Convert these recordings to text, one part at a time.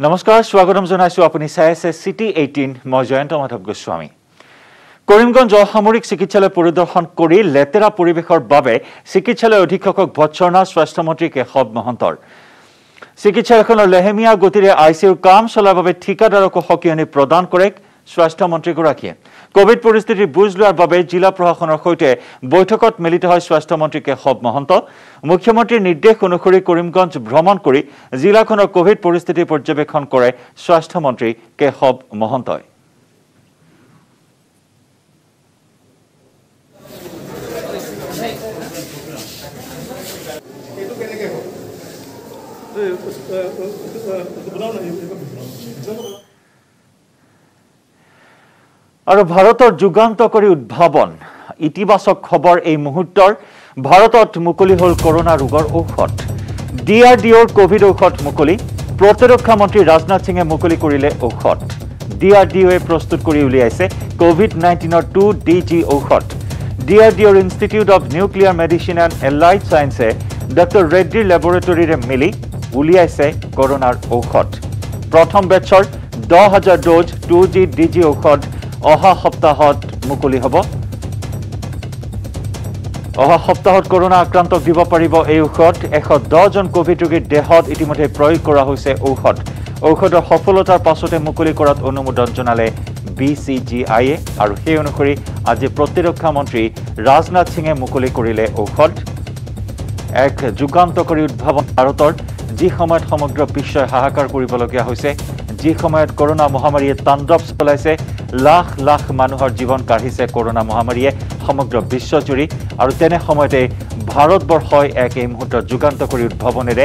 নমস্কাৰ স্বাগতম জনাইছো আপুনি চাই আছে সিটি 18 মই জয়ন্ত মাধৱ গোস্বামী কৰিমগঞ্জ অসামৰিক চিকিৎসালয় পৰিদৰ্শন কৰি লেতেৰা পৰিবেশৰ বাবে চিকিৎসালয় অধীক্ষকক ভৎসনা স্বাস্থ্যমন্ত্ৰী কেশৱ মহন্তৰ চিকিৎসালয়খনৰ লেহেমিয়া গতিৰে আইসিইউৰ কাম চলাৰ বাবে ঠিকাদাৰক সকিয়নি প্ৰদান কৰে স্বাস্থ্যমন্ত্ৰী গৰাকীয়ে কোভিড পৰিস্থিতিৰ বুজ লোৱাৰ বাবে জিলা প্ৰশাসনৰ সৈতে বৈঠকত মিলিত হয় স্বাস্থ্যমন্ত্ৰী কেশৱ মহন্ত মুখ্যমন্ত্ৰীৰ নিৰ্দেশ অনুসৰি কৰিমগঞ্জ ভ্ৰমণ কৰি জিলাখনৰ কোভিড পৰিস্থিতি পৰ্যবেক্ষণ কৰে স্বাস্থ্যমন্ত্ৰী কেশৱ মহন্তই আৰু ভাৰতৰ যুগান্তকাৰী উদ্ভাৱন ইতিবাচক খবৰ এই মুহূৰ্তৰ ভাৰতত মুকলি হল কৰোনা ৰোগৰ ঔষধ ডিআৰডিঅৰ কোভিড ঔষধ মুকলি প্ৰতিৰক্ষা মন্ত্ৰী ৰাজনাথ সিঙে মুকলি কৰিলে ঔষধ ডিআৰডিঅয়ে প্ৰস্তুত কৰি উলিয়াইছে কোভিড-19ৰ 2DG ঔষধ ডিআৰডিঅৰ institute of nuclear medicine and allied সায়েন্সে ডক্টৰ ৰেড্ডি ল্যাবৰেটৰীৰে মিলি উলিয়াইছে কৰোনাৰ ঔষধ প্ৰথম বেচৰ 10,000 ডোজ 2DG ঔষধ অহা সপ্তাহত মুকলি হ'ব অহা সপ্তাহত কৰোনা আক্ৰান্তক দিব পাৰিব এই ঔষধ 110 জন কোভিড ৰোগীৰ দেহত ইতিমধ্যে প্ৰয়োগ কৰা হৈছে ঔষধৰ সফলতাৰ পাছতে মুকলি কৰাত অনুমোদন জনালে BCGIয়ে আৰু সেই অনুসৰি আজি প্ৰতিৰক্ষা মন্ত্ৰী ৰাজনাথ সিঙে মুকলি কৰিলে ঔষধ এক যুগান্তকাৰী উদ্ভাৱন ভাৰতৰ যি সময়ত সমগ্ৰ বিশ্বই হাহাকাৰ কৰিবলগীয়া হৈছে যি সময়ত কৰোনা মহামাৰীয়ে তাণ্ডৱ চলাইছে লাখ লাখ মানুহৰ জীৱন কাঢ়িছে কৰোনা মহামাৰীয়ে সমগ্ৰ বিশ্বজুৰি আৰু তেনে সময়তে ভাৰতবৰ্ষই এক এই মুহূৰ্তৰ যুগান্তকাৰী উদ্ভাৱনেৰে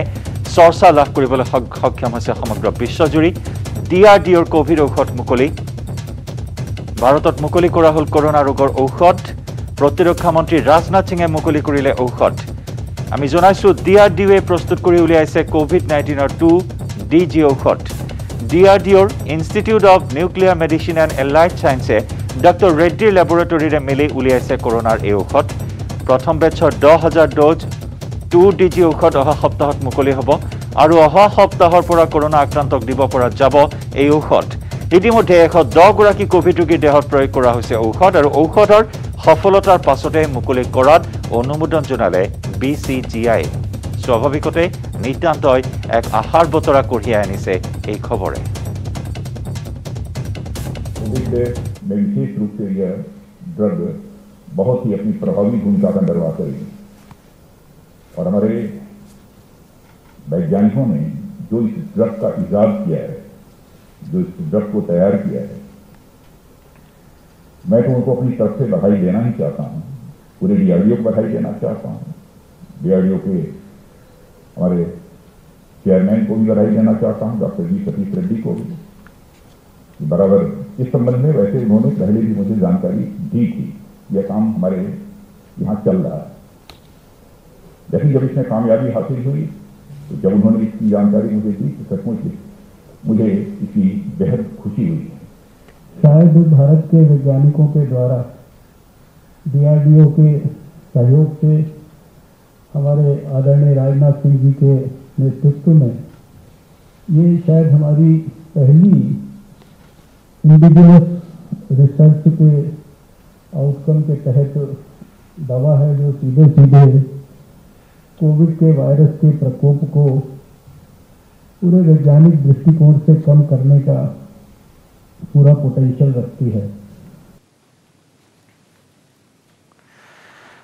চৰ্চা লাভ কৰিবলৈ সক্ষম হৈছে সমগ্ৰ বিশ্বজুৰি ডিআৰডিঅৰ কোভিড ঔষধ মুকলি ভাৰতত মুকলি কৰা হ'ল কৰোনা ৰোগৰ ঔষধ প্ৰতিৰক্ষা মন্ত্ৰী ৰাজনাথ সিঙে মুকলি কৰিলে ঔষধ আমি জনাইছো ডিআৰডিঅয়ে প্ৰস্তুত কৰি উলিয়াইছে কোভিড-19ৰ 2DG ঔষধ ডিআৰডিঅৰ institute of nuclear medicine and allied সায়েন্সে ডক্টৰ ৰেড্ডিৰ ল্যাবৰেটৰীৰে মিলি উলিয়াইছে কৰোনাৰ এই ঔষধ প্ৰথম বেচৰ 10,000 ডোজ 2DG ঔষধ অহা সপ্তাহত মুকলি হ'ব আৰু অহা সপ্তাহৰ পৰা কৰোনা আক্ৰান্তক দিব পৰা যাব এই ঔষধ ইতিমধ্যে 110 গৰাকী কোভিড ৰোগীৰ দেহত প্ৰয়োগ কৰা হৈছে ঔষধ আৰু ঔষধৰ সফলতাৰ পাছতে মুকলি কৰাত অনুমোদন জনালে BCGI স্বাভাৱিকতে নিতান্তই এক আশাৰ বতৰা কঢ়িয়াই আনিছে এই খবৰে में विशेष रूप से यह ड्रग बहुत ही अपनी प्रभावी भूमिका का निर्वाह करेगी और हमारे वैज्ञानिकों ने जो इस ड्रग का इजाद किया है जो इस ड्रग को तैयार किया है मैं तो उनको अपनी तरफ से बधाई देना ही चाहता हूँ पूरे डीआरडीओ को बधाई देना चाहता हूँ डीआरडीओ के हमारे चेयरमैन को भी बधाई देना चाहता हूँ डॉक्टर जी सतीश रेड्डी को भी बराबर इस संबंध में वैसे उन्होंने पहले भी मुझे जानकारी दी थी यह काम हमारे यहाँ चल रहा है जैसे जब इसमें कामयाबी हासिल हुई तो जब उन्होंने इसकी जानकारी मुझे दी तो सचमुच मुझे इसकी बेहद खुशी हुई शायद भारत के वैज्ञानिकों के द्वारा डीआरडीओ के सहयोग से हमारे आदरणीय राजनाथ सिंह जी के नेतृत्व में ये शायद हमारी पहली इंडिजिनस रिसर्च के आउटकम के तहत दवा है जो सीधे सीधे कोविड के वायरस के प्रकोप को पूरे वैज्ञानिक दृष्टिकोण से कम करने का पूरा पोटेंशियल रखती है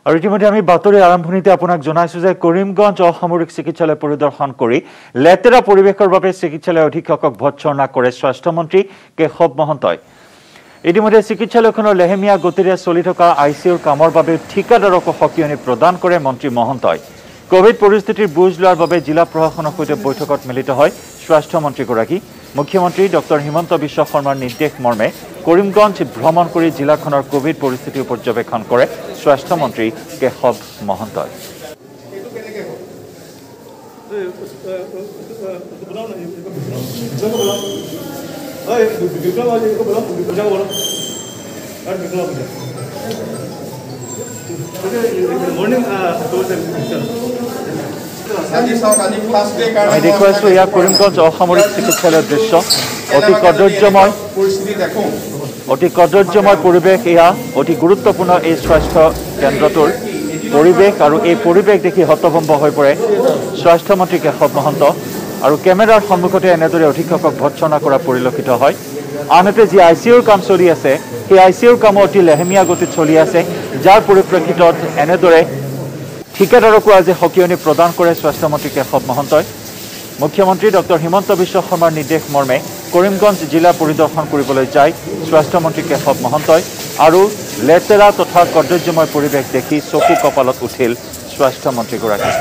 আৰু ইতিমধ্যে আমি বাতৰি আৰম্ভণিতে আপোনাক জনাইছো যে কৰিমগঞ্জ অসামৰিক চিকিৎসালয় পৰিদৰ্শন কৰি লেতেৰা পৰিবেশৰ বাবে চিকিৎসালয় অধীক্ষকক ভৎসনা কৰে স্বাস্থ্যমন্ত্ৰী কেশৱ মহন্তই ইতিমধ্যে চিকিৎসালয়খনৰ লেহেমিয়া গতিৰে চলি থকা আইসিইউৰ কামৰ বাবে ঠিকাদাৰক সকিয়নি প্ৰদান কৰে মন্ত্ৰী মহন্তই কোভিড পৰিস্থিতিৰ বুজ লোৱাৰ বাবে জিলা প্ৰশাসনৰ সৈতে বৈঠকত মিলিত হয় স্বাস্থ্যমন্ত্ৰী গৰাকী মুখ্যমন্ত্ৰী ডক্টৰ হিমন্ত বিশ্ব শৰ্মাৰ নিৰ্দেশ মৰ্মে কৰিমগঞ্জ ভ্ৰমণ কৰি জিলাখনৰ কোভিড পৰিস্থিতি পৰ্যবেক্ষণ কৰে স্বাস্থ্যমন্ত্ৰী কেশৱ মহন্তই morning আমি দেখুৱাইছো ইয়াৰ কৰিমগঞ্জ অসামৰিক চিকিৎসালয়ৰ দৃশ্য অতি কদৰ্যময় পৰিৱেশ এয়া অতি গুৰুত্বপূৰ্ণ এই স্বাস্থ্য কেন্দ্ৰটোৰ পৰিৱেশ আৰু এই পৰিৱেশ দেখি হতভম্ব হৈ পৰে স্বাস্থ্যমন্ত্ৰী কেশৱ মহন্ত আৰু কেমেৰাৰ সন্মুখতে এনেদৰে অধীক্ষকক ভৎসনা কৰা পৰিলক্ষিত হয় আনহাতে যি আইচিইউৰ কাম চলি আছে সেই আইচিইউৰ কাম অতি লেহেমীয়া গতিত চলি আছে যাৰ পৰিপ্ৰেক্ষিতত এনেদৰে ঠিকাদাৰকো আজি সকিয়নি প্ৰদান কৰে স্বাস্থ্যমন্ত্ৰী কেশৱ মহন্তই মুখ্যমন্ত্ৰী ডক্টৰ হিমন্ত বিশ্ব শৰ্মাৰ নিৰ্দেশ মৰ্মে কৰিমগঞ্জ জিলা পৰিদৰ্শন কৰিবলৈ যায় স্বাস্থ্যমন্ত্ৰী কেশৱ মহন্তই আৰু লেতেৰা তথা কদৰ্যময় পৰিৱেশ দেখি চকু কপালত উঠিল স্বাস্থ্যমন্ত্ৰীগৰাকী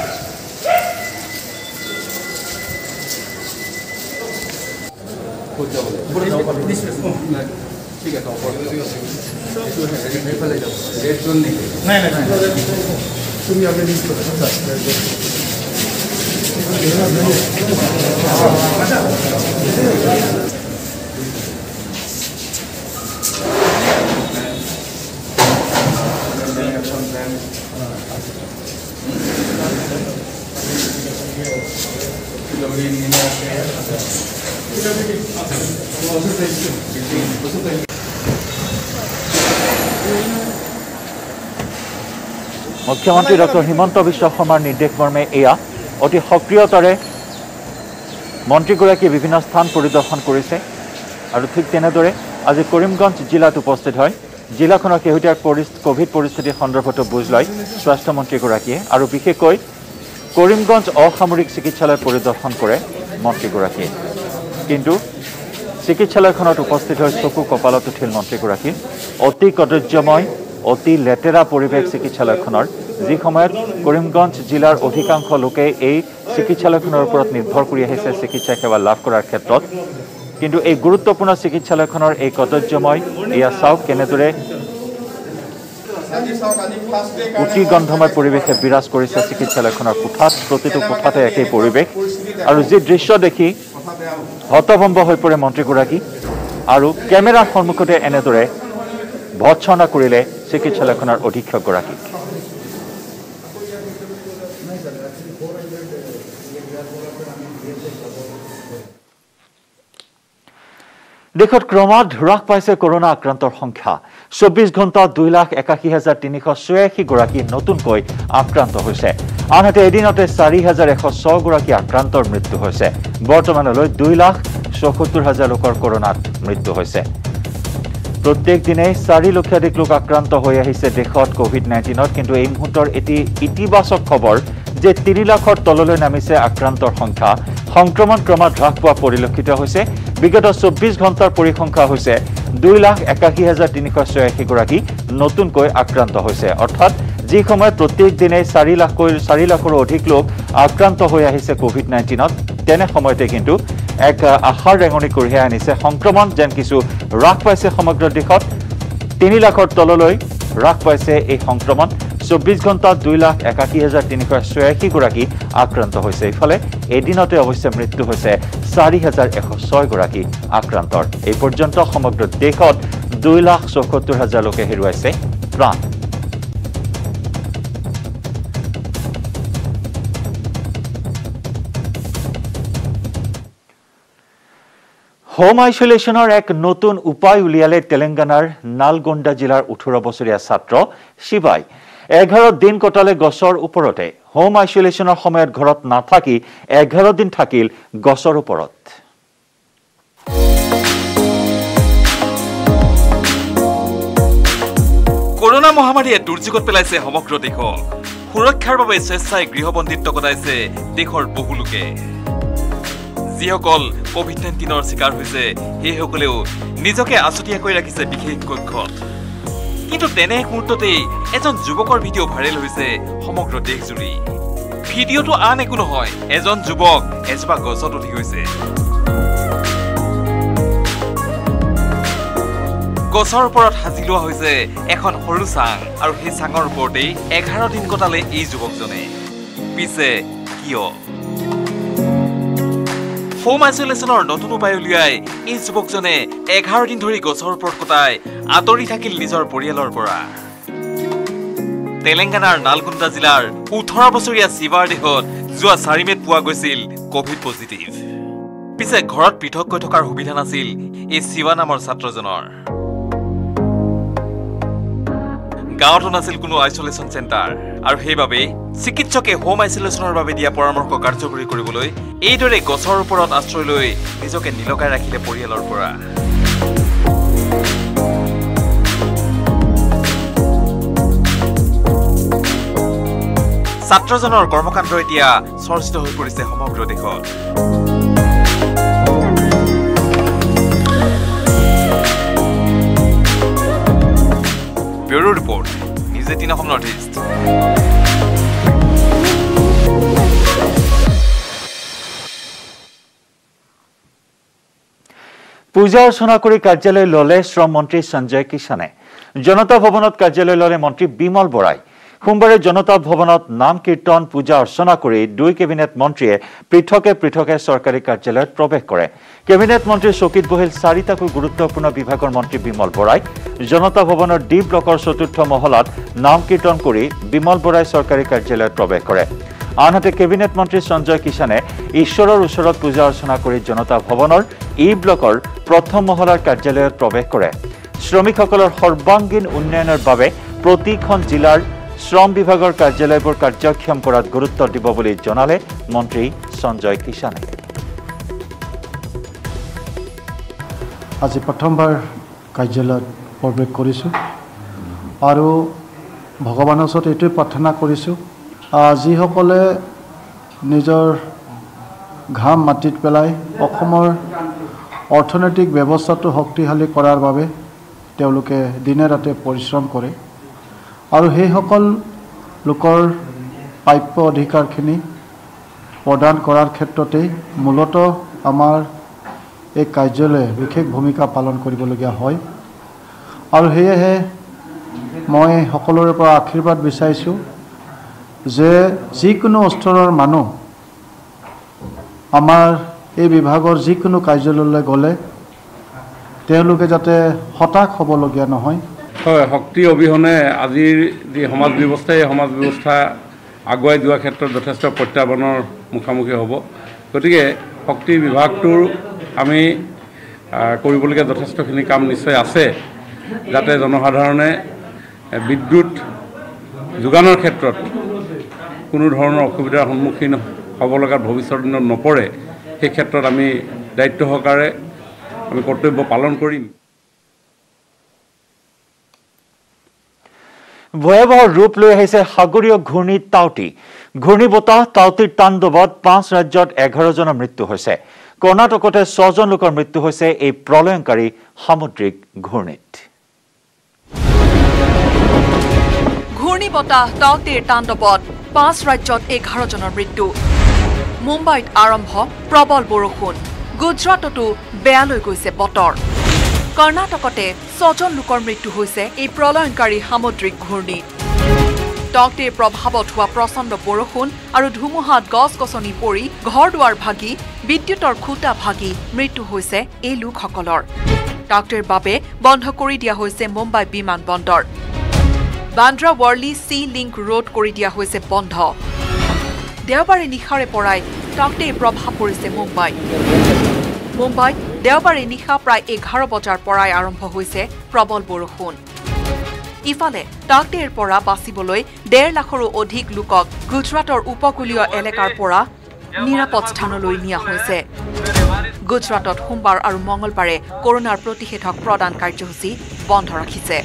মুখ্যমন্ত্ৰী ডক্টৰ হিমন্ত বিশ্ব শৰ্মাৰ নিৰ্দেশ মৰ্মে এয়া অতি সক্ৰিয়তাৰে মন্ত্ৰীগৰাকীয়ে বিভিন্ন স্থান পৰিদৰ্শন কৰিছে আৰু ঠিক তেনেদৰে আজি কৰিমগঞ্জ জিলাত উপস্থিত হয় জিলাখনৰ শেহতীয়া কোভিড পৰিস্থিতিৰ সন্দৰ্ভতো বুজ লয় স্বাস্থ্যমন্ত্ৰীগৰাকীয়ে আৰু বিশেষকৈ কৰিমগঞ্জ অসামৰিক চিকিৎসালয় পৰিদৰ্শন কৰে মন্ত্ৰীগৰাকীয়ে কিন্তু চিকিৎসালয়খনত উপস্থিত হৈ চকু কপালত উঠিল মন্ত্ৰীগৰাকী অতি কদৰ্যময় অতি লেতেৰা পৰিৱেশ চিকিৎসালয়খনৰ যি সময়ত কৰিমগঞ্জ জিলাৰ অধিকাংশ লোকে এই চিকিৎসালয়খনৰ ওপৰত নিৰ্ভৰ কৰি আহিছে চিকিৎসা সেৱা লাভ কৰাৰ ক্ষেত্ৰত কিন্তু এই গুৰুত্বপূৰ্ণ চিকিৎসালয়খনৰ এই কদৰ্যময় এয়া চাওক কেনেদৰে অতি গন্ধময় পৰিৱেশে বিৰাজ কৰিছে চিকিৎসালয়খনৰ কোঠাত প্ৰতিটো কোঠাতে একেই পৰিৱেশ আৰু যি দৃশ্য দেখি হতভম্ব হৈ পৰে মন্ত্ৰীগৰাকী আৰু কেমেৰাৰ সন্মুখতে এনেদৰে ভৎসনা কৰিলে চিকিৎসালয়খনৰ অধীক্ষকগৰাকী দেশত ক্ৰমাৎ হ্ৰাস পাইছে কৰোনা আক্ৰান্তৰ সংখ্যা 24 ঘণ্টা 2,81,386 গৰাকী নতুনকৈ আক্ৰান্ত হৈছে আনহাতে এদিনতে 4,106 গৰাকী আক্ৰান্তৰ মৃত্যু হৈছে বৰ্তমানলৈ 2,74,000 লোকৰ কৰোনাত মৃত্যু হৈছে প্ৰত্যেক দিনে 4 লক্ষাধিক লোক আক্ৰান্ত হৈ আহিছে দেশত কোভিড-19ত কিন্তু এই মুহূৰ্তৰ এটি ইতিবাচক খবৰ যে 3 লাখৰ তললৈ নামিছে আক্ৰান্তৰ সংখ্যা সংক্ৰমণ ক্ৰমাৎ হ্ৰাস পোৱা পৰিলক্ষিত হৈছে বিগত 24 ঘণ্টাৰ পৰিসংখ্যা হৈছে 2,81,386 গৰাকী নতুনকৈ আক্ৰান্ত হৈছে অৰ্থাৎ যি সময়ত প্ৰত্যেক দিনে 4 লাখৰো অধিক লোক আক্ৰান্ত হৈ আহিছে কোভিড-19ত তেনে সময়তে কিন্তু এক আশাৰ ৰেঙনি কঢ়িয়াই আনিছে সংক্ৰমণ যেন কিছু হ্ৰাস পাইছে সমগ্ৰ দেশত 3 লাখৰ তললৈ হ্ৰাস পাইছে এই সংক্ৰমণ 24 ঘণ্টা 2,81,386 গৰাকী আক্ৰান্ত হৈছে ইফালে এদিনতে অৱশ্যে মৃত্যু হৈছে 4,106 গৰাকী আক্ৰান্তৰ এই পৰ্যন্ত সমগ্ৰ দেশত 2,74,000 লোকে হেৰুৱাইছে প্ৰাণ হোম আইসোলেশনৰ এক নতুন উপায় উলিয়ালে তেলেংগানাৰ নালগোণ্ডা জিলাৰ 18 বছৰীয়া ছাত্ৰ শিৱাই 11 দিন কটালে গছৰ ওপৰতে হোম আইসোলেশনৰ সময়ত ঘৰত নাথাকি 11 দিন থাকিল গছৰ ওপৰত কৰোনা মহামাৰীয়ে দুৰ্যোগত পেলাইছে সমগ্ৰ দেশক সুৰক্ষাৰ বাবে স্বেচ্ছাই গৃহবন্দীত্ব কটাইছে দেশৰ বহু লোকে যিসকল কোভিড-19ৰ শিকাৰ হৈছে সেইসকলেও নিজকে আছুতীয়াকৈ ৰাখিছে বিশেষ কক্ষত কিন্তু তেনে এক মুহূৰ্ততেই এজন যুৱকৰ ভিডিঅ' ভাইৰেল হৈছে সমগ্ৰ দেশজুৰি ভিডিঅ'টো আন একো নহয় এজন যুৱক এজোপা গছত উঠি গৈছে গছৰ ওপৰত সাজি লোৱা হৈছে এখন সৰু চাং আৰু সেই চাঙৰ ওপৰতেই 11 দিন কটালে এই যুৱকজনে পিছে কিয় হোম আইসোলেশনৰ নতুন উপায় উলিয়াই এই যুৱকজনে 11 দিন ধৰি গছৰ ওপৰত কটাই আঁতৰি থাকিল নিজৰ পৰিয়ালৰ পৰা তেলেংগানাৰ নালগোন্দা জিলাৰ 18 বছৰীয়া শিৱাৰ দেহত যোৱা 4 মেত পোৱা গৈছিল কোভিড পজিটিভ। পিছে ঘৰত পৃথককৈ থকাৰ সুবিধা নাছিল এই শিৱা নামৰ ছাত্ৰজনৰ। গাঁৱতো নাছিল কোনো আইচলেশ্যন চেণ্টাৰ আৰু সেইবাবে চিকিৎসকে হোম আইচলেশ্যনৰ বাবে দিয়া পৰামৰ্শ কাৰ্যকৰী কৰিবলৈ এইদৰে গছৰ ওপৰত আশ্ৰয় লৈ নিজকে নিলগাই ৰাখিলে পৰিয়ালৰ পৰা। ছাত্ৰজনৰ কৰ্মকাণ্ড এতিয়া চৰ্চিত হৈ পৰিছে সমগ্ৰ দেশত। Bureau report, news 18 Assam north east. পূজা অৰ্চনা কৰি কাৰ্যালয় ললে শ্ৰম মন্ত্ৰী সঞ্জয় কিষাণে। জনতা ভৱনত কাৰ্যালয় ললে মন্ত্ৰী বিমল বৰাই। সোমবাৰে জনতা ভৱনত নাম কীৰ্তন পূজা অৰ্চনা কৰি 2 কেবিনেট মন্ত্ৰীয়ে পৃথকে পৃথকে চৰকাৰী কাৰ্যালয়ত প্ৰৱেশ কৰে। কেবিনেট মন্ত্ৰীৰ চকীত বহিল 4টাকৈ গুৰুত্বপূৰ্ণ বিভাগৰ মন্ত্ৰী বিমল বৰাই। জনতা ভৱনৰ ডি ব্লকৰ 4ৰ্থ মহলাত নাম কীৰ্তন কৰি বিমল বৰাই চৰকাৰী কাৰ্যালয়ত প্ৰৱেশ কৰে। আনহাতে কেবিনেট মন্ত্ৰী সঞ্জয় কিষাণে ঈশ্বৰৰ ওচৰত পূজা অৰ্চনা কৰি জনতা ভৱনৰ ই ব্লকৰ 1ম মহলাৰ কাৰ্যালয়ত প্ৰৱেশ কৰে। শ্ৰমিকসকলৰ সৰ্বাংগীন উন্নয়নৰ বাবে প্ৰতিখন জিলাৰ শ্ৰম বিভাগৰ কাৰ্যালয়বোৰ কাৰ্যক্ষম কৰাত গুৰুত্ব দিব বুলি জনালে মন্ত্ৰী সঞ্জয় কিষাণে। আজি প্ৰথমবাৰ কাৰ্যালয়ত প্ৰৱেশ কৰিছোঁ আৰু ভগৱানৰ ওচৰত এইটোৱে প্ৰাৰ্থনা কৰিছোঁ, যিসকলে নিজৰ ঘাম মাটিত পেলাই অসমৰ অৰ্থনৈতিক ব্যৱস্থাটো শক্তিশালী কৰাৰ বাবে তেওঁলোকে দিনে ৰাতে পৰিশ্ৰম কৰে আৰু সেইসকল লোকৰ প্ৰাপ্য অধিকাৰখিনি প্ৰদান কৰাৰ ক্ষেত্ৰতেই মূলতঃ আমাৰ এই কাৰ্যালয়ে বিশেষ ভূমিকা পালন কৰিবলগীয়া হয়। আৰু সেয়েহে মই সকলোৰে পৰা আশীৰ্বাদ বিচাৰিছোঁ যে যিকোনো স্তৰৰ মানুহ আমাৰ এই বিভাগৰ যিকোনো কাৰ্যালয়লৈ গ'লে তেওঁলোকে যাতে হতাশ হ'বলগীয়া নহয়। হয়, শক্তি অবিহনে আজিৰ যি সমাজ ব্যৱস্থা, এই সমাজ ব্যৱস্থা আগুৱাই যোৱাৰ ক্ষেত্ৰত যথেষ্ট প্ৰত্যাহ্বানৰ মুখামুখি হ'ব। গতিকে শক্তি বিভাগটোৰ আমি কৰিবলগীয়া যথেষ্টখিনি কাম নিশ্চয় আছে, যাতে জনসাধাৰণে বিদ্যুৎ যোগানৰ ক্ষেত্ৰত কোনো ধৰণৰ অসুবিধাৰ সন্মুখীন হ'ব লগাত ভৱিষ্যত দিনত নপৰে, সেই ক্ষেত্ৰত আমি দায়িত্ব সহকাৰে আমি কৰ্তব্য পালন কৰিম। ভয়াৱহ ৰূপ লৈ আহিছে সাগৰীয় ঘূৰ্ণী টাউটি। ঘূৰ্ণী বতাহ টাউটিৰ তাণ্ডৱত 5 ৰাজ্যত 11 জনৰ মৃত্যু হৈছে। কৰ্ণাটকতে 6 জন লোকৰ মৃত্যু হৈছে এই প্ৰলয়ংকাৰী সামুদ্ৰিক ঘূৰ্ণীত। ঘূৰ্ণী বতাহ টাউটিৰ তাণ্ডৱত 5 ৰাজ্যত 11 জনৰ মৃত্যু। মুম্বাইত আৰম্ভ প্ৰবল বৰষুণ, গুজৰাটতো বেয়ালৈ গৈছে বতৰ। কৰ্ণাটকতে 6 জন লোকৰ মৃত্যু হৈছে এই প্ৰলয়ংকাৰী সামুদ্ৰিক ঘূৰ্ণীত। টাউটিৰ প্ৰভাৱত হোৱা প্ৰচণ্ড বৰষুণ আৰু ধুমুহাত গছ-গছনি পৰি ঘৰ দুৱাৰ ভাগি বিদ্যুতৰ খুঁটা ভাগি মৃত্যু হৈছে এই লোকসকলৰ। টাউটিৰ বাবে বন্ধ কৰি দিয়া হৈছে মুম্বাই বিমান বন্দৰ। Bandra Worli C link road কৰি দিয়া হৈছে বন্ধ। দেওবাৰে নিশাৰে পৰাই টাউটিৰ প্ৰভাৱ পৰিছে মুম্বাইত। মুম্বাইত দেওবাৰে নিশা প্ৰায় 11 বজাৰ পৰাই আৰম্ভ হৈছে প্ৰবল বৰষুণ। ইফালে টাউটিৰ পৰা বাচিবলৈ 1.5 লাখৰো অধিক লোকক গুজৰাটৰ উপকূলীয় এলেকাৰ পৰা নিৰাপদ স্থানলৈ নিয়া হৈছে। গুজৰাটত সোমবাৰ আৰু মঙলবাৰে কৰোনাৰ প্ৰতিষেধক প্ৰদান কাৰ্যসূচী বন্ধ ৰাখিছে।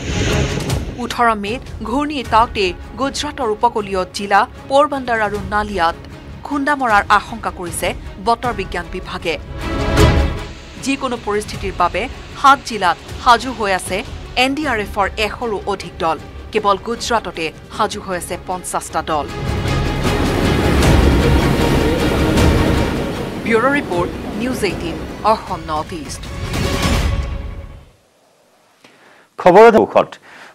18 মেত ঘূৰ্ণী টাউটে গুজৰাটৰ উপকূলীয় জিলা পোৰবন্দৰ আৰু নালিয়াত খুন্দা মৰাৰ আশংকা কৰিছে বতৰ বিজ্ঞান বিভাগে। যিকোনো পৰিস্থিতিৰ বাবে 7 জিলাত সাজু হৈ আছে NDRFৰ 100ৰো অধিক দল। কেৱল গুজৰাটতে সাজু হৈ আছে 50টা দল। Bureau report, news 18 Assam north East. খবৰত ঔষধ।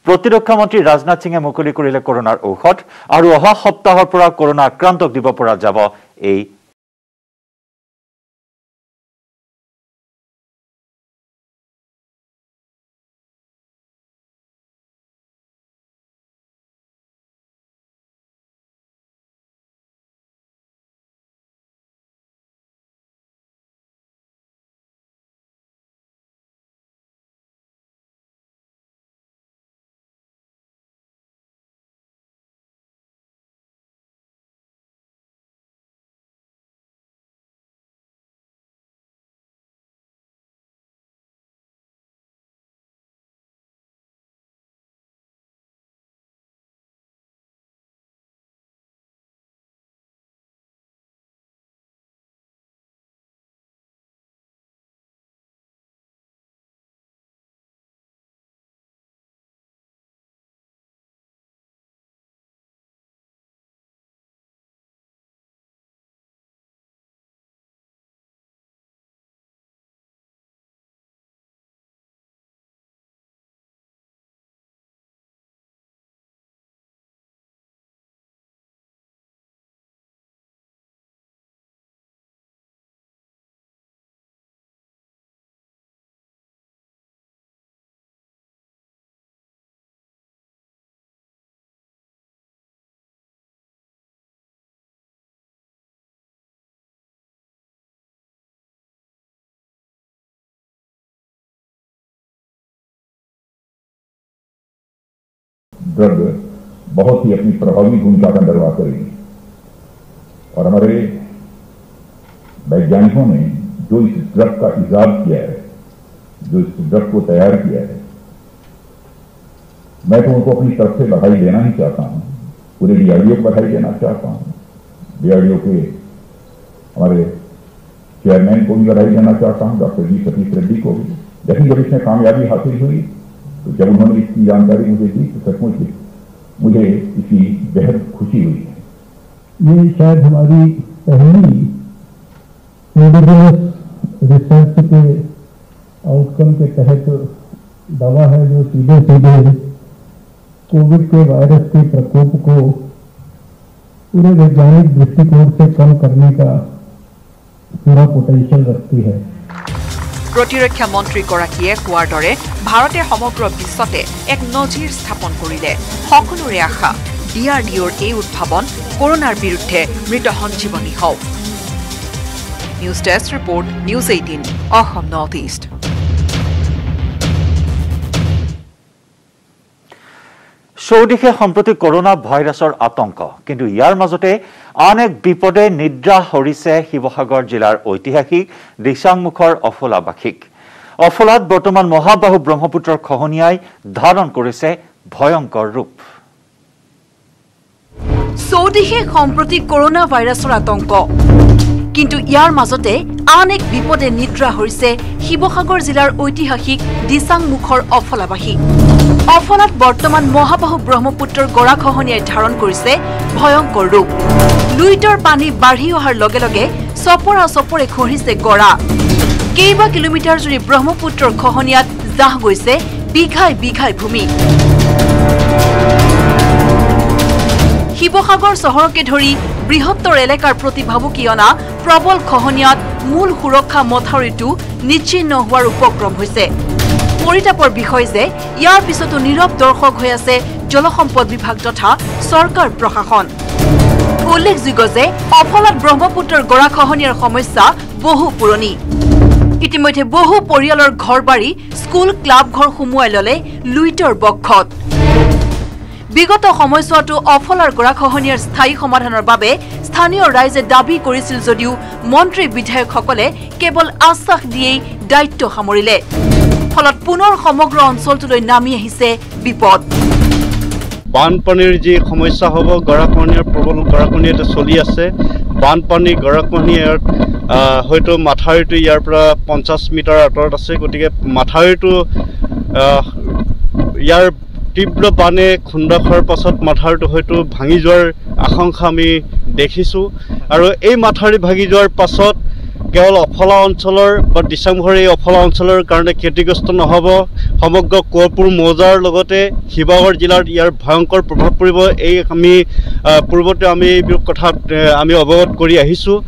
প্ৰতিৰক্ষা মন্ত্ৰী ৰাজনাথ সিঙে মুকলি কৰিলে কৰোনাৰ ঔষধ আৰু অহা সপ্তাহৰ পৰা কৰোনা আক্ৰান্তক দিব পৰা যাব এই ड्रग बहुत ही अपनी प्रभावी भूमिका का निर्वाह करेगी और हमारे वैज्ञानिकों ने जो इस ड्रग का इजाद किया है, जो इस ड्रग को तैयार किया है, मैं तो उनको अपनी तरफ से बधाई देना ही चाहता हूं। पूरे डीआरडीओ को बधाई देना चाहता हूं। डीआरडीओ के हमारे चेयरमैन को भी बधाई देना चाहता हूं, डॉक्टर जी सतीश रेड्डी को भी। लेकिन जब इसमें कामयाबी हासिल हुई तो जब उन्होंने इसकी जानकारी मुझे दी तो सचमुच मुझे इसकी बेहद खुशी हुई है। ये शायद हमारी पहली रिसर्च के आउटकम के तहत दवा है जो सीधे सीधे कोविड के वायरस के प्रकोप को पूरे वैज्ञानिक दृष्टिकोण से कम करने का पूरा पोटेंशियल रखती है। प्रतिरक्षा मन्त्रीगৰাকীয়ে কোৱাৰ দৰে ভাৰতে সমগ্ৰ বিশ্বতে এক নজিৰ স্থাপন কৰিলে। সকলোৰে আশা ডিআৰডিঅ'ৰ এই উদ্ভাৱন কৰোনাৰ বিৰুদ্ধে মৃত সঞ্জীৱনী হওক। News desk report, news 18 Assam north east. চৌদিশে সম্প্ৰতি কৰোনা ভাইৰাছৰ আতংক, কিন্তু ইয়াৰ মাজতে আন এক বিপদে নিদ্ৰা হৰিছে শিৱসাগৰ জিলাৰ ঐতিহাসিক দিচাংমুখৰ অফলাবাসীক। অফলাত বৰ্তমান মহাবাহু ব্ৰহ্মপুত্ৰৰ খহনীয়াই ধাৰণ কৰিছে ভয়ংকৰ ৰূপ। চৌদিশে সম্প্ৰতি কৰোনা ভাইৰাছৰ আতংক, কিন্তু ইয়াৰ মাজতে আন এক বিপদে নিদ্ৰা হৰিছে শিৱসাগৰ জিলাৰ ঐতিহাসিক দিচাংমুখৰ অফলাবাসীক। অফলাত বৰ্তমান মহাবাহু ব্ৰহ্মপুত্ৰৰ গৰাখহনীয়াই ধাৰণ কৰিছে ভয়ংকৰ ৰূপ। লুইটৰ পানী বাঢ়ি অহাৰ লগে লগে চপৰা চপৰে খহিছে গৰা। কেইবা কিলোমিটাৰ জুৰি ব্ৰহ্মপুত্ৰৰ খহনীয়াত জাহ গৈছে বিঘাই বিঘাই ভূমি। শিৱসাগৰ চহৰকে ধৰি বৃহত্তৰ এলেকাৰ প্ৰতি ভাবুকি অনা প্ৰবল খহনীয়াত মূল সুৰক্ষা মথাউৰিটো নিশ্চিন্ন হোৱাৰ উপক্ৰম হৈছে। পৰিতাপৰ বিষয় যে ইয়াৰ পিছতো নীৰৱ দৰ্শক হৈ আছে জলসম্পদ বিভাগ তথা চৰকাৰ প্ৰশাসন। উল্লেখযোগ্য যে অফলাত ব্ৰহ্মপুত্ৰৰ গৰাখহনীয়াৰ সমস্যা বহু পুৰণি। ইতিমধ্যে বহু পৰিয়ালৰ ঘৰ বাৰী, স্কুল, ক্লাব ঘৰ সুমুৱাই ললে লুইটৰ বক্ষত। বিগত সময়ছোৱাতো অফলাৰ গৰাখহনীয়াৰ স্থায়ী সমাধানৰ বাবে স্থানীয় ৰাইজে দাবী কৰিছিল যদিও মন্ত্ৰী বিধায়কসকলে কেৱল আশ্বাস দিয়েই দায়িত্ব সামৰিলে। ফলত পুনৰ সমগ্ৰ অঞ্চলটোলৈ নামি আহিছে বিপদ। বানপানীৰ যি সমস্যা হ'ব, গৰাখহনীয়াৰ প্ৰবল গৰাখহনী এটা চলি আছে। বানপানী গৰাখহনীয়াত হয়তো মাথাউৰিটো ইয়াৰ পৰা 50 মিটাৰ আঁতৰত আছে। গতিকে মাথাউৰিটো ইয়াৰ তীব্ৰ বানে খুন্দা খোৱাৰ পাছত মাথাউৰিটো হয়তো ভাঙি যোৱাৰ আশংকা আমি দেখিছোঁ। আৰু এই মাথাউৰি ভাঙি যোৱাৰ পাছত কেৱল অফলা অঞ্চলৰ বা দিচাংমুখৰ এই অফলা অঞ্চলৰ কাৰণে ক্ষতিগ্ৰস্ত নহ'ব, সমগ্ৰ কোঁৱৰপুৰ মৌজাৰ লগতে শিৱসাগৰ জিলাত ইয়াৰ ভয়ংকৰ প্ৰভাৱ পৰিব। এই আমি পূৰ্বতে আমি এই কথাত আমি অৱগত কৰি আহিছোঁ।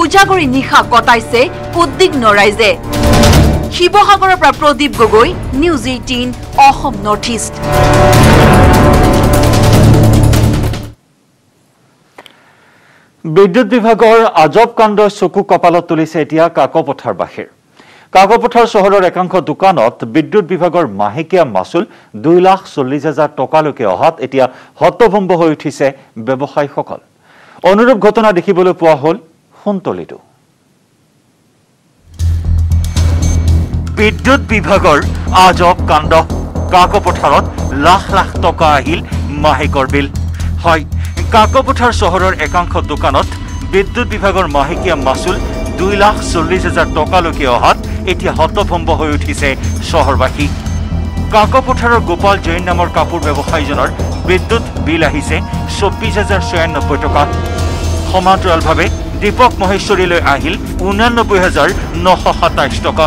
উজাগৰি নিশা কটাইছে উদ্বিগ্ন ৰাইজে। শিৱসাগৰৰ পৰা Pradip Gogoi, news 18 Assam north east. বিদ্যুৎ বিভাগৰ আজব কাণ্ডই চকু কপালত তুলিছে এতিয়া কাকপথাৰবাসীৰ। কাকপথাৰ চহৰৰ একাংশ দোকানত বিদ্যুৎ বিভাগৰ মাহেকীয়া মাচুল 2,40,000 টকালৈকে অহাত এতিয়া হতভম্ব হৈ উঠিছে ব্যৱসায়ীসকল। অনুৰূপ ঘটনা দেখিবলৈ পোৱা হ'ল সোণতলীতো। বিদ্যুৎ বিভাগৰ আজব কাণ্ড, কাকপথাৰত লাখ লাখ টকা আহিল মাহেকৰ বিল। হয়, কাকপথাৰ চহৰৰ একাংশ দোকানত বিদ্যুৎ বিভাগৰ মাহেকীয়া মাচুল 2,40,000 টকালৈকে অহাত এতিয়া হতভম্ব হৈ উঠিছে চহৰবাসী। কাকপথাৰৰ গোপাল জৈন নামৰ কাপোৰ ব্যৱসায়ীজনৰ বিদ্যুৎ বিল আহিছে 24,096 টকা। সমান্তৰালভাৱে দীপক মহেশ্বৰীলৈ আহিল 89,927 টকা।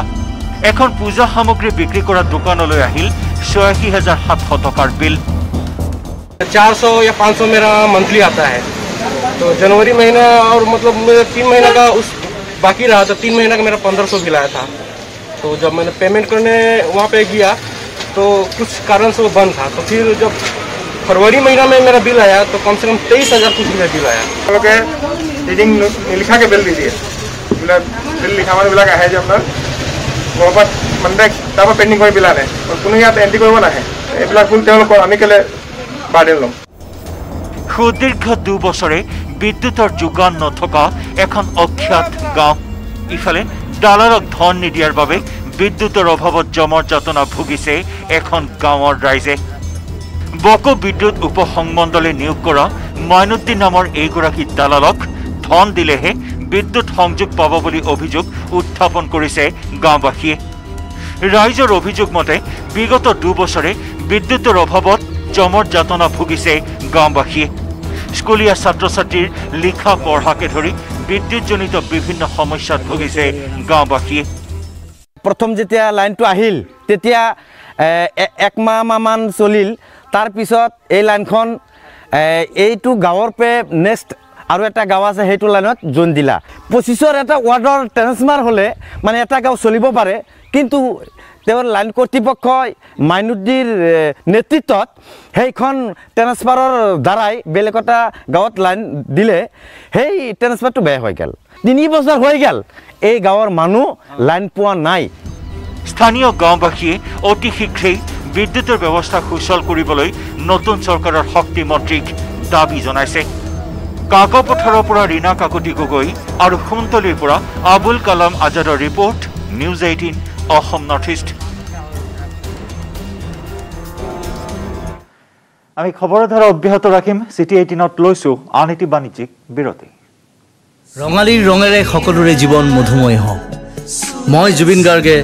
এখন পূজা সামগ্ৰী বিক্ৰী কৰা দোকানলৈ আহিল 86,700 টকাৰ বিল। 400 या 500 मेरा मंथली आता है, तो जनवरी महीना और मतलब 3 महीना का उस बाकी रहा, तो 3 महीना का मेरा 1500 बिल आया था। तो जब मैंने पेमेंट करने वहाँ पे गया तो कुछ कारण से वो बंद था। तो फिर जब फरवरी महीना में मेरा बिल आया तो कम से कम 23,000 कुछ रुपये बिल आया। रीडिंग लिखा के बिल दीजिए, बिल लिखा मानবিলাক আহে যে আপোনাৰ ঘৰৰ পৰা মানে তাৰপৰা পেণ্ডিং কৰি বিল আনে, কোনো ইয়াত এণ্ট্ৰি কৰিব নাহে। এইবিলাক ভুল তেওঁলোকৰ আমি কেলে বাৰ্ডেন ল'ম সুদীৰ্ঘ 2 বছৰে বিদ্যুতৰ যোগান নথকা এখন অখ্যাত গাঁও ইফালে দালালক ধন নিদিয়াৰ বাবে বিদ্যুতৰ অভাৱত জমৰ যাতনা ভুগিছে এখন গাঁৱৰ ৰাইজে বকো বিদ্যুৎ উপসংমণ্ডলে নিয়োগ কৰা মইনুদ্দিন নামৰ এইগৰাকী দালালক ধন দিলেহে বিদ্যুৎ সংযোগ পাব বুলি অভিযোগ উত্থাপন কৰিছে গাঁওবাসীয়ে ৰাইজৰ অভিযোগ মতে বিগত 2 বছৰে বিদ্যুতৰ অভাৱত জমৰ যাতনা ভুগিছে গাঁওবাসীয়ে স্কুলীয়া ছাত্ৰ ছাত্ৰীৰ লিখা পঢ়াকে ধৰি বিদ্যুৎজনিত বিভিন্ন সমস্যাত ভুগিছে গাঁওবাসীয়ে প্ৰথম যেতিয়া লাইনটো আহিল তেতিয়া এক মাহমান চলিল তাৰ পিছত এই লাইনখন এইটো গাঁৱৰ পে নেক্সট আৰু এটা গাঁও আছে সেইটো লাইনত জোন দিলা 25ৰ এটা ৱাৰ্ডৰ ট্ৰেন্সফাৰ হ'লে মানে এটা গাঁও চলিব পাৰে কিন্তু তেওঁৰ লাইন কৰ্তৃপক্ষই মাইনুদ্দিৰ নেতৃত্বত সেইখন ট্ৰেন্সফাৰৰ দ্বাৰাই বেলেগ এটা গাঁৱত লাইন দিলে সেই ট্ৰেন্সফাৰটো বেয়া হৈ গ'ল 3 বছৰ হৈ গ'ল এই গাঁৱৰ মানুহ লাইন পোৱা নাই স্থানীয় গাঁওবাসীয়ে অতি শীঘ্ৰেই বিদ্যুতৰ ব্যৱস্থা সুচল কৰিবলৈ নতুন চৰকাৰৰ শক্তি মন্ত্ৰীক দাবী জনাইছে কাকপথাৰৰ পৰা ৰীনা কাকতি গগৈ আৰু সোণতলীৰ পৰা আবুল কালাম আজাদৰ report news 18 Assam north East আমি খবৰৰ ধাৰা অব্যাহত ৰাখিম চিটি 18ত লৈছো আন এটি বাণিজ্যিক বিৰতি ৰঙালীৰ ৰঙেৰে সকলোৰে জীৱন মধুময় হওক মই জুবিন গাৰ্গে